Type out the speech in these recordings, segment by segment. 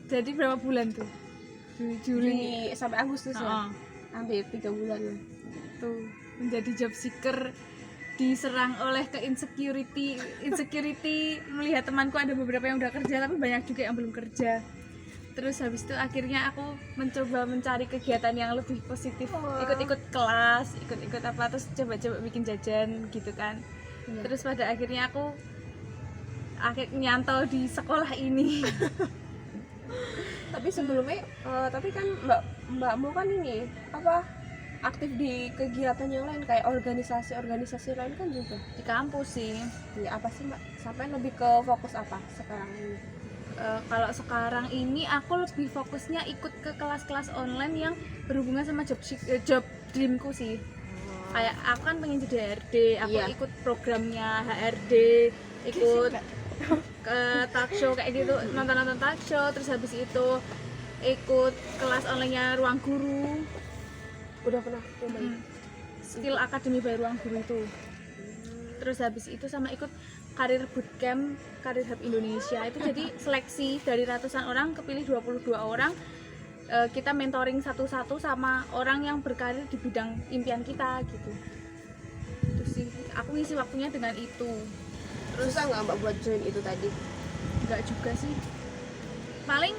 Jadi berapa bulan tuh? Juli sampai Agustus ya. Oh. Hampir 3 bulan lah. Tuh menjadi job seeker, diserang oleh insecurity melihat temanku ada beberapa yang udah kerja tapi banyak juga yang belum kerja. Terus habis itu akhirnya aku mencoba mencari kegiatan yang lebih positif, ikut-ikut kelas, ikut-ikut apa, terus coba-coba bikin jajan gitu kan. Terus pada akhirnya aku nyantol di sekolah ini. Tapi sebelumnya tapi kan mbakmu kan ini apa aktif di kegiatan yang lain kayak organisasi lain kan juga Di kampus sih. ya. Apa sih mbak sampai lebih ke fokus apa sekarang ini? Kalau sekarang ini aku lebih fokusnya ikut ke kelas-kelas online yang berhubungan sama job dreamku sih. Kayak aku kan pengen jadi HRD, aku Iya. ikut programnya HRD, ikut ke talk show kayak gitu, nonton talk show. Terus habis itu ikut kelas online-nya Ruang Guru, Udah pernah coba? Skill Academy by Ruang Guru itu. Terus habis itu sama ikut Karir Bootcamp, Karir Hub Indonesia. Itu jadi seleksi dari ratusan orang kepilih 22 orang. Kita mentoring satu-satu sama orang yang berkarir di bidang impian kita gitu. Itu sih, aku ngisi waktunya dengan itu. Terus susah nggak mbak buat join itu tadi? Enggak juga sih. Paling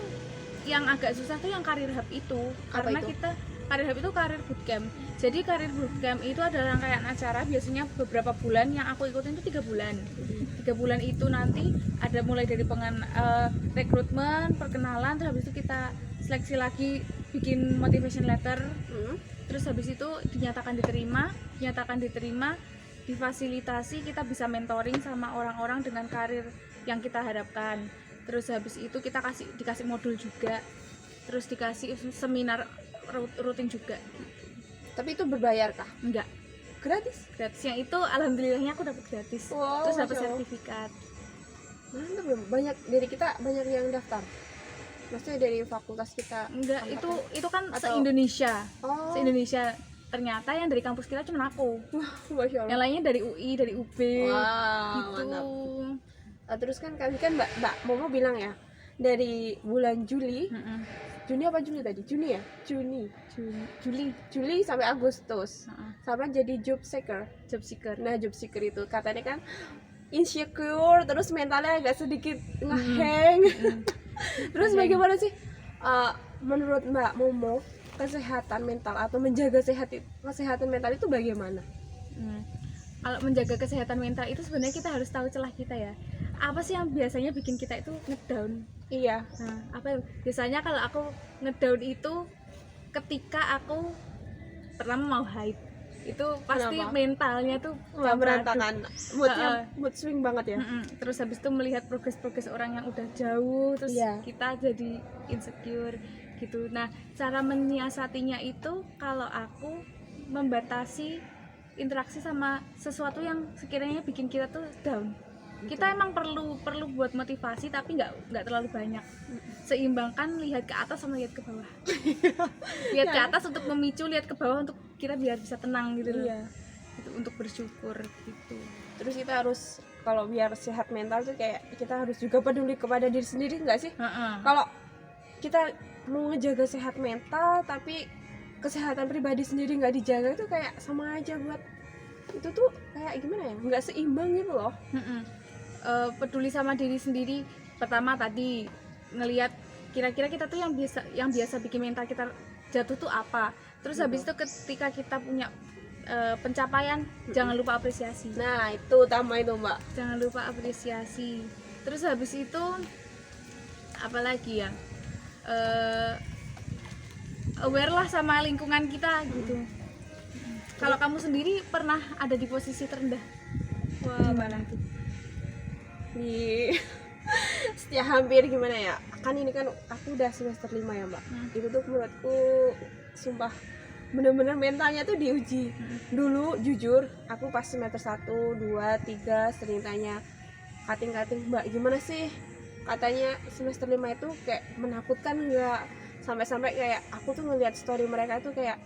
yang agak susah tuh yang Karir Hub itu. Apa Karena itu? kita Karir Hub itu karir bootcamp. Jadi karir bootcamp itu ada rangkaian acara biasanya beberapa bulan, yang aku ikutin itu 3 bulan. 3 bulan itu nanti ada mulai dari rekrutmen, perkenalan, terus habis itu kita seleksi lagi, bikin motivation letter. Terus habis itu dinyatakan diterima, difasilitasi, kita bisa mentoring sama orang-orang dengan karir yang kita harapkan. Terus habis itu kita dikasih modul juga, terus dikasih seminar rutin juga. Tapi itu berbayar kah? Enggak, Gratis? gratis. Yang itu alhamdulillahnya aku dapat gratis. Wow, Terus dapat Masya Allah. sertifikat. Mantap ya, banyak dari kita banyak yang daftar. Maksudnya dari fakultas kita. Enggak, Angkatan. itu kan Atau- se-Indonesia. Oh, Se-Indonesia. Ternyata yang dari kampus kita cuma aku. Masya Allah. Yang lainnya dari UI, dari UB. Wow, Gitu. mantap. Terus kan kami kan mbak Momo bilang ya dari bulan Juli apa Juli tadi? Juni ya? Juli sampai Agustus sama jadi job seeker. Job seeker. Nah job seeker itu katanya kan insecure, terus mentalnya agak sedikit ngeheng. Terus bagaimana sih menurut Mbak Momo kesehatan mental atau menjaga kesehatan mental itu bagaimana? Kalau menjaga kesehatan mental itu sebenarnya kita harus tahu celah kita ya. Apa sih yang biasanya bikin kita itu ngedown? Iya. Nah, apa biasanya kalau aku ngedown itu ketika aku pertama mau haid. Itu pasti Kenapa? mentalnya tuh Wah, berantakan. Heeh. Mood swing banget ya. Terus habis itu melihat progres orang yang udah jauh, terus Iya. kita jadi insecure gitu. Nah, cara menyiasatinya itu kalau aku membatasi interaksi sama sesuatu yang sekiranya bikin kita tuh down. Kita emang perlu buat motivasi, tapi nggak terlalu banyak. Seimbangkan lihat ke atas sama lihat ke bawah. Lihat ke atas untuk memicu, lihat ke bawah untuk kita biar bisa tenang gitu loh. Iya. Itu untuk bersyukur gitu. Terus kita harus kalau biar sehat mental tuh kayak kita harus juga peduli kepada diri sendiri nggak sih? Kalau kita mau ngejaga sehat mental tapi kesehatan pribadi sendiri nggak dijaga itu kayak sama aja buat itu tuh kayak gimana ya? Nggak seimbang gitu loh. Peduli sama diri sendiri. Pertama tadi ngelihat kira-kira kita tuh yang biasa bikin mental kita jatuh tuh apa. Terus habis itu ketika kita punya pencapaian, jangan lupa apresiasi. Nah itu utama itu mbak. Jangan lupa apresiasi. Terus habis itu apalagi ya, aware lah sama lingkungan kita gitu. Kalau kamu sendiri pernah ada di posisi terendah? Wah, Gimana tuh? Di setiap hampir gimana ya, kan ini kan aku udah semester 5 ya mbak. Itu tuh menurutku sumpah bener-bener mentalnya tuh diuji. Dulu jujur aku pas semester 1, 2, 3 sering tanya kating-kating, mbak gimana sih, katanya semester 5 itu kayak menakutkan nggak, sampai-sampai kayak aku tuh ngeliat story mereka tuh kayak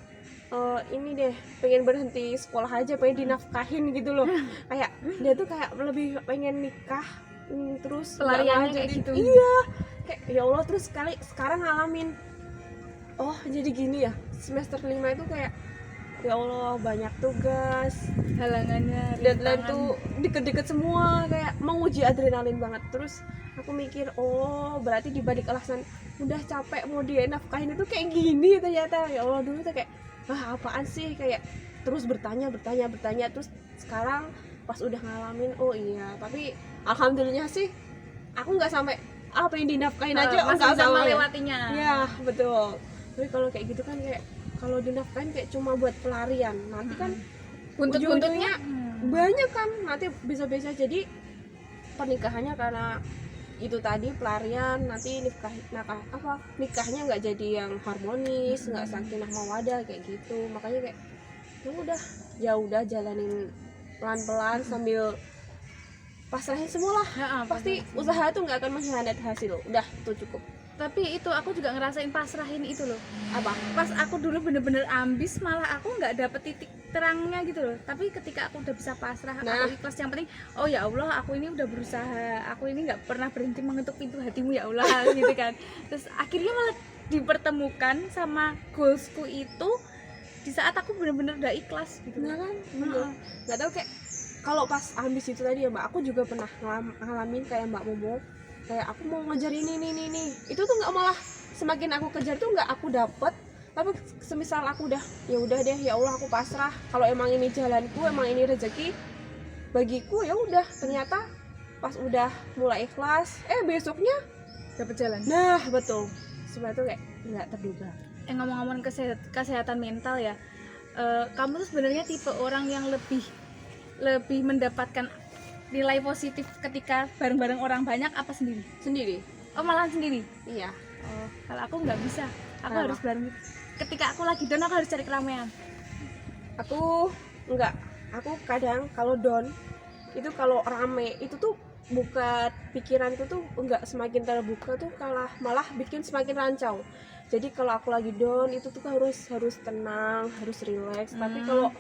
ini deh pengen berhenti sekolah aja, pengen dinafkahin gitu loh. Kayak dia tuh kayak lebih pengen nikah terus Pelariannya nggak kayak lanjutin. gitu. Iya, kayak ya Allah, terus sekarang ngalamin, oh jadi gini ya, semester 5 itu kayak ya Allah banyak tugas, halangannya, deadline rintangan. tuh deket-deket semua, kayak menguji adrenalin banget. Terus aku mikir, oh berarti dibalik alasan udah capek mau dinafkahin itu kayak gini ternyata. Ya Allah, dulu tuh kayak apaan sih, kayak terus bertanya, terus sekarang pas udah ngalamin, oh iya. Tapi alhamdulillah sih aku nggak sampai apa yang dinafkahin aja, Masih nggak bisa sampai. melewatinya. Ya betul. Tapi kalau kayak gitu kan, kayak kalau dinafkahin kayak cuma buat pelarian, nanti kan Buntut-buntutnya banyak kan, nanti bisa-bisa jadi pernikahannya karena itu tadi pelarian, nanti nikahnya nggak jadi yang harmonis, nggak sakinah mawadah kayak gitu. Makanya kayak ya udah jalanin pelan-pelan sambil pasrahin semua lah. Pasti usaha itu nggak akan mengkhianati hasil, udah itu cukup. Tapi itu aku juga ngerasain pasrahin itu loh. Apa? Pas aku dulu bener-bener ambis, malah aku nggak dapet titik terangnya gitu loh. Tapi ketika aku udah bisa pasrah, aku ikhlas, yang penting oh ya Allah, aku ini udah berusaha, aku ini nggak pernah berhenti mengetuk pintu hatimu ya Allah gitu kan. Terus akhirnya malah dipertemukan sama goalsku itu di saat aku bener-bener udah ikhlas gitu. Nah kan, nggak tahu, kayak kalau pas ambis itu tadi ya Mbak, aku juga pernah ngalamin kayak Mbak Momo, kayak aku mau ngejar ini, itu tuh nggak, malah semakin aku kejar tuh nggak aku dapet. Tapi semisal aku udah ya udah deh, ya Allah aku pasrah, kalau emang ini jalanku, emang ini rezeki bagiku, ya udah. Ternyata pas udah mulai ikhlas, besoknya Dapet jalan. Nah betul, sebenarnya tuh kayak nggak terduga. Ngomong-ngomong kesehatan mental ya, kamu tuh sebenarnya tipe orang yang lebih mendapatkan nilai positif ketika bareng-bareng orang banyak apa sendiri? Oh malah sendiri? Iya. Oh, kalau aku nggak bisa, aku Kenapa? harus bareng. Ketika aku lagi down, aku harus cari keramaian. Aku enggak, aku kadang kalau down itu, kalau rame itu tuh buka pikiranku tuh enggak semakin terbuka, tuh malah bikin semakin rancau. Jadi kalau aku lagi down itu tuh harus tenang, harus relax. Tapi kalau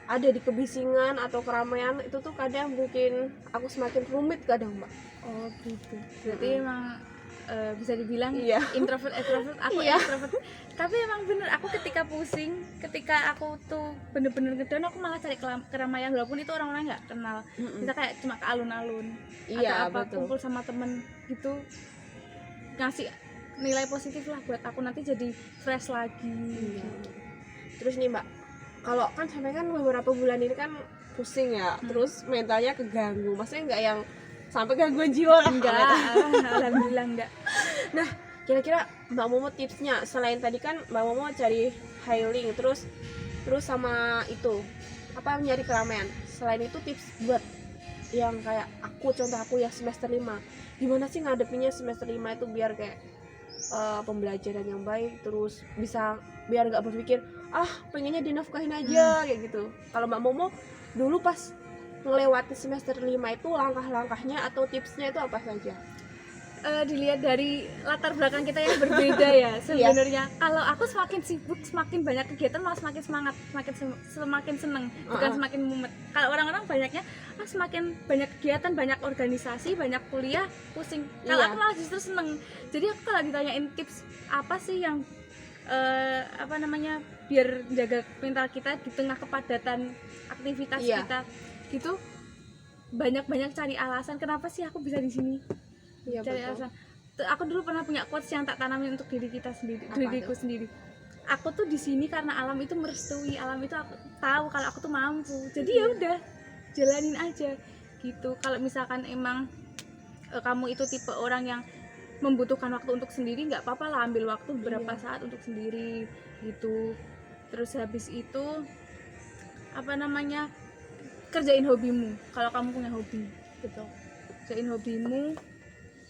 ada di kebisingan atau keramaian itu tuh kadang bikin aku semakin rumit kadang, Mbak. Oh gitu. Berarti emang bisa dibilang Iya. introvert, aku Iya. introvert. Tapi emang bener, aku ketika pusing, ketika aku tuh bener-bener ngedown, aku malah cari keramaian, walaupun itu orang-orang nggak kenal. Kita kayak cuma ke alun-alun, Iya, atau apa, betul. kumpul sama temen gitu, ngasih nilai positif lah buat aku, nanti jadi fresh lagi. Iya. Terus nih Mbak, kalau kan sampai kan beberapa bulan ini kan pusing ya, terus mentalnya keganggu, maksudnya nggak yang sampai gangguan jiwa lah? Enggak, alhamdulillah enggak. Nah, kira-kira Mbak Momo tipsnya, selain tadi kan Mbak Momo cari healing, terus sama itu apa, nyari keramaian, selain itu tips buat yang kayak contoh aku ya semester 5, gimana sih ngadepinnya semester 5 itu biar kayak pembelajaran yang baik, terus bisa biar nggak berpikir pengennya dinafkahin aja kayak gitu. Kalau Mbak Momo dulu pas ngelewati semester 5 itu, langkah-langkahnya atau tipsnya itu apa saja? Dilihat dari latar belakang kita yang berbeda ya sebenarnya. Kalau aku semakin sibuk, semakin banyak kegiatan, malah semakin semangat, semakin seneng, bukan semakin mumet. Kalau orang-orang banyaknya semakin banyak kegiatan, banyak organisasi, banyak kuliah, pusing. Kalau aku malah justru seneng. Jadi aku kalau ditanyain tips apa sih yang biar jaga mental kita di tengah kepadatan aktivitas kita gitu, banyak cari alasan kenapa sih aku bisa di sini. Iya, Cari betul. alasan. Aku dulu pernah punya quotes yang tak tanamin untuk diriku sendiri. Aku tuh di sini karena alam itu merestui, alam itu aku tahu kalau aku tuh mampu. Jadi ya udah, jalanin aja gitu. Kalau misalkan emang kamu itu tipe orang yang membutuhkan waktu untuk sendiri, nggak apa-apa lah, ambil waktu beberapa saat untuk sendiri gitu. Terus habis itu kerjain hobimu. Kalau kamu punya hobi gitu, kerjain hobimu.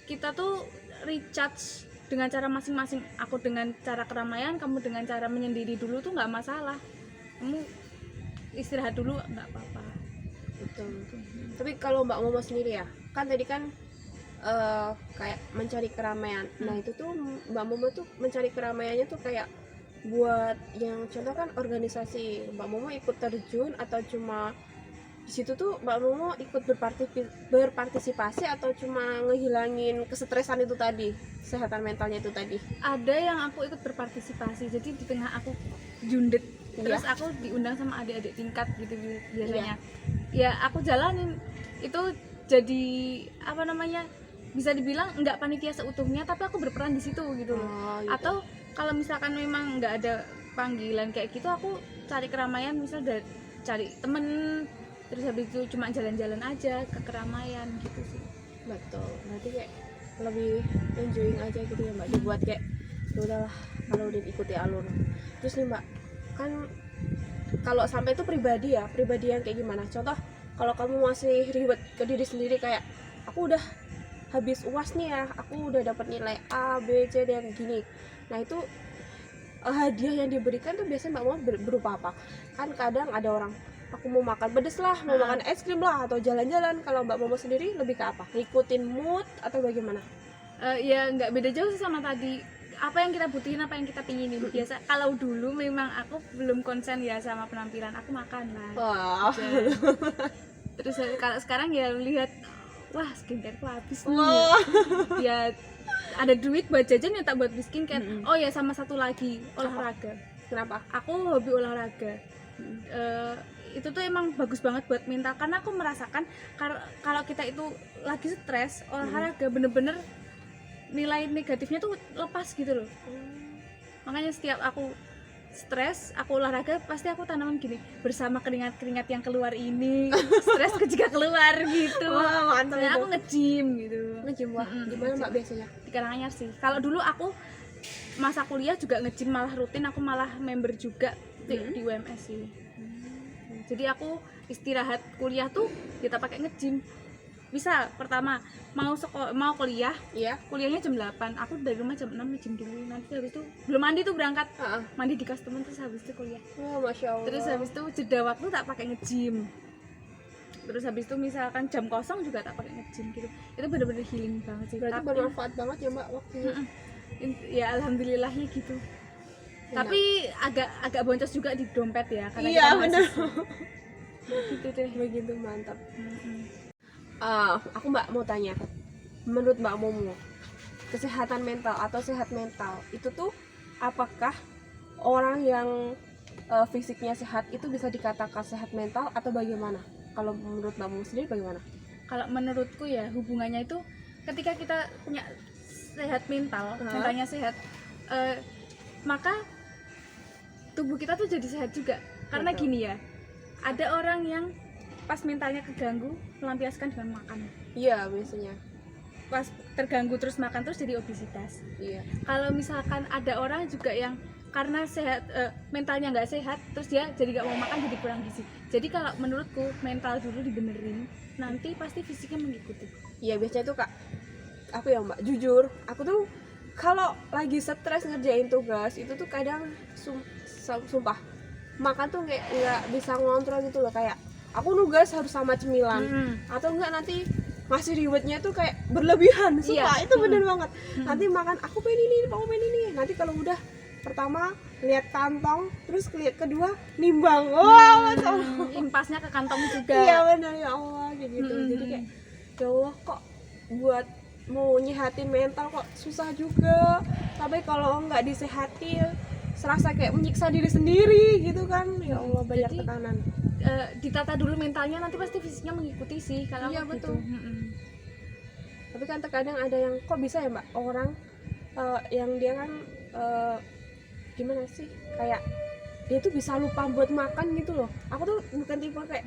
Kita tuh recharge dengan cara masing-masing. Aku dengan cara keramaian, kamu dengan cara menyendiri dulu tuh nggak masalah. Kamu istirahat dulu nggak apa-apa. Betul. Tapi kalau Mbak Momo sendiri ya, kan tadi kan kayak mencari keramaian. Nah itu tuh Mbak Momo tuh mencari keramaiannya tuh kayak buat yang contoh kan organisasi, Mbak Momo ikut terjun atau cuma di situ tuh Mbak Momo ikut berpartisipasi atau cuma ngehilangin kesetresan itu tadi, kesehatan mentalnya itu tadi? Ada yang aku ikut berpartisipasi, jadi di tengah aku jundet terus Iya. aku diundang sama adik-adik tingkat gitu biasanya. Ya aku jalanin itu, jadi apa namanya, bisa dibilang nggak panitia seutuhnya tapi aku berperan di situ gitu loh. Oh, gitu. Atau kalau misalkan memang nggak ada panggilan kayak gitu, aku cari keramaian, misal cari temen, terus habis itu cuma jalan-jalan aja ke keramaian gitu sih. Betul, berarti kayak lebih enjoying aja gitu ya Mbak, dibuat kayak ya udahlah kalau udah ikuti alur. Terus nih Mbak, kan kalau sampai itu pribadi ya, pribadi yang kayak gimana? Contoh kalau kamu masih ribet ke diri sendiri kayak aku udah habis UAS nih ya, aku udah dapat nilai A, B, C dan gini. Nah itu hadiah yang diberikan tuh biasanya Mbak mau berupa apa? Kan kadang ada orang aku mau makan pedes lah, mau makan es krim lah, atau jalan-jalan. Kalau Mbak Momo sendiri lebih ke apa? Ngikutin mood atau bagaimana? Ya nggak beda jauh sih sama tadi, apa yang kita butuhin, apa yang kita pinginin. Biasa kalau dulu memang aku belum konsen ya sama penampilan, aku makan lah. Wah. Terus kalau sekarang ya lihat, wah skincareku habis nih. Wah. Ya ada duit buat jajan ya tak buat beli skincare. Oh ya, sama satu lagi, olahraga. Kenapa? Aku hobi olahraga. Itu tuh emang bagus banget buat mental, karena aku merasakan kalau kita itu lagi stres, olahraga bener-bener nilai negatifnya tuh lepas gitu loh. Makanya setiap aku stres, aku olahraga, pasti aku tanaman gini, bersama keringat-keringat yang keluar ini, stres juga keluar gitu. Wah, mantap Nah, itu. aku nge-gym gitu. Nge-gym, wah. Gimana Mbak biasanya? Di Karanganyar sih. Kalau dulu aku masa kuliah juga nge-gym, malah rutin, aku malah member juga di UMS sih. Jadi aku istirahat kuliah tuh kita pakai nge-gym. Bisa pertama mau kuliah, Iya. kuliahnya jam 8, aku dari rumah jam 6 nge-gym dulu, nanti habis itu belum mandi tuh berangkat, Heeh. mandi di customer, terus habis itu kuliah, Oh, Masya Allah. terus habis itu jeda waktu tak pakai nge-gym, terus habis itu misalkan jam kosong juga tak pakai nge-gym gitu. Itu bener-bener healing banget sih. Berarti Tapi bermanfaat banget ya Mbak waktunya. ya alhamdulillahnya gitu. Tapi agak boncos juga di dompet ya, karena Iya, kita bener. mahasiswa. Gitu deh. Begitu mantap. Mm-mm. Aku Mbak mau tanya, menurut Mbak Momo, kesehatan mental atau sehat mental itu tuh apakah orang yang fisiknya sehat itu bisa dikatakan sehat mental atau bagaimana? Kalau menurut Mbak Momo sendiri bagaimana? Kalau menurutku ya hubungannya itu ketika kita punya sehat mental, mentalnya sehat, maka tubuh kita tuh jadi sehat juga. Karena Betul. gini ya, ada orang yang pas mentalnya keganggu melampiaskan dengan makan. Iya, biasanya. Pas terganggu terus makan terus jadi obesitas. Iya. Kalau misalkan ada orang juga yang karena sehat, mentalnya nggak sehat, terus dia jadi nggak mau makan, jadi kurang gizi. Jadi kalau menurutku mental dulu dibenerin, nanti pasti fisiknya mengikuti. Iya, biasanya tuh Kak, aku ya Mbak, jujur, aku tuh kalau lagi stres ngerjain tugas itu tuh kadang sumpah makan tuh kayak nggak bisa ngontrol gitu loh, kayak aku nugas harus sama cemilan atau enggak nanti masih ribetnya tuh kayak berlebihan, sumpah. Itu bener banget. Nanti makan aku pengen ini, aku pengen ini, nanti kalau udah pertama lihat kantong, terus lihat kedua nimbang, wah Impasnya ke kantong juga. iya benar ya Allah kayak gitu. Jadi kayak ya Allah, kok buat mau nyehatin mental kok susah juga, tapi kalau nggak disehatin serasa kayak menyiksa diri sendiri gitu kan. Ya Allah, banyak Jadi, tekanan. Ditata dulu mentalnya, nanti pasti fisiknya mengikuti sih kalau Iya, aku gitu. betul. Tapi kan terkadang ada yang kok bisa ya Mbak, orang yang dia kan gimana sih, kayak dia tuh bisa lupa buat makan gitu loh. Aku tuh bukan tipe kayak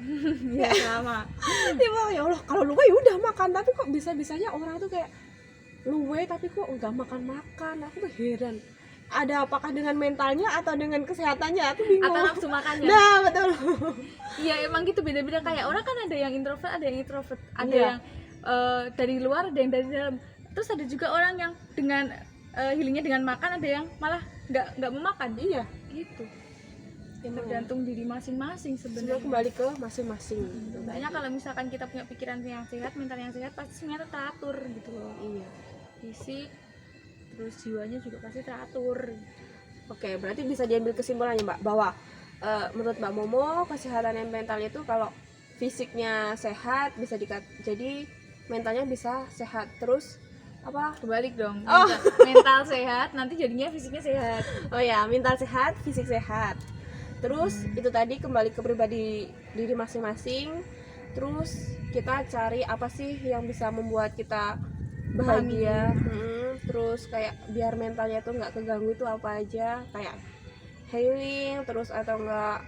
Ya sama. tipe ya Allah kalau lupa ya udah makan, tapi kok bisa-bisanya orang tuh kayak luwe tapi kok nggak makan-makan. Aku tuh heran, ada apakah dengan mentalnya atau dengan kesehatannya, aku bingung. Atau nafsu makannya. Nah betul. Iya emang gitu, beda-beda. Kayak orang kan ada yang introvert, ada yang introvert, ada Iya. yang dari luar, ada yang dari dalam. Terus ada juga orang yang dengan healingnya dengan makan, ada yang malah nggak mau makan. Iya, Gitu. emang Tergantung diri masing-masing semua sebenarnya. kembali ke masing-masing gitu. Makanya kalau misalkan kita punya pikiran yang sehat, mental yang sehat, pasti semuanya teratur gitu loh. Iya. Fisik, terus jiwanya juga pasti teratur. Oke, berarti bisa diambil kesimpulannya Mbak bahwa menurut Mbak Momo kesehatan yang mental itu kalau fisiknya sehat bisa jadi mentalnya bisa sehat. Terus apa? Kebalik dong. Oh. Mental sehat, nanti jadinya fisiknya sehat. Oh ya, mental sehat, fisik sehat. Terus itu tadi kembali ke pribadi diri masing-masing. Terus kita cari apa sih yang bisa membuat kita bahagia. Terus kayak biar mentalnya tuh nggak keganggu itu apa aja, kayak healing terus atau enggak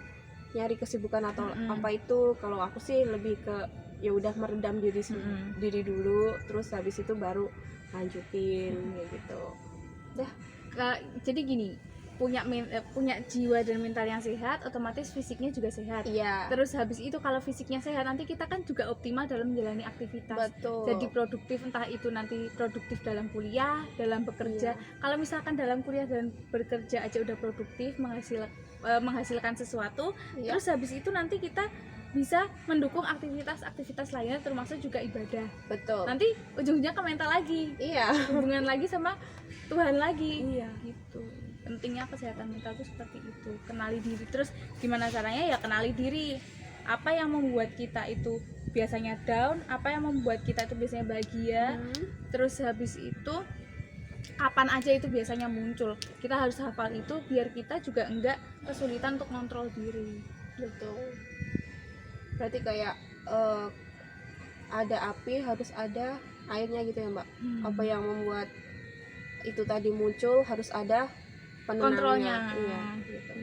nyari kesibukan atau apa itu. Kalau aku sih lebih ke ya udah meredam diri dulu, terus habis itu baru lanjutin kayak gitu. Jadi gini, punya jiwa dan mental yang sehat, otomatis fisiknya juga sehat. Iya. Terus habis itu kalau fisiknya sehat, nanti kita kan juga optimal dalam menjalani aktivitas. Betul. Jadi produktif, entah itu nanti produktif dalam kuliah, dalam bekerja. Iya. Kalau misalkan dalam kuliah dan bekerja aja udah produktif, menghasilkan sesuatu, Iya. terus habis itu nanti kita bisa mendukung aktivitas-aktivitas lainnya, termasuk juga ibadah. Betul. Nanti ujungnya ke mental lagi, Iya. hubungan lagi sama Tuhan lagi. Iya. Gitu. Pentingnya kesehatan mental itu seperti itu. Kenali diri. Terus gimana caranya? Ya kenali diri. Apa yang membuat kita itu biasanya down, apa yang membuat kita itu biasanya bahagia. Terus habis itu kapan aja itu biasanya muncul. Kita harus hafal itu biar kita juga enggak kesulitan untuk kontrol diri. Betul. Berarti kayak ada api harus ada airnya gitu ya, Mbak. Apa yang membuat itu tadi muncul harus ada penenangnya. Kontrolnya. Iya, gitu.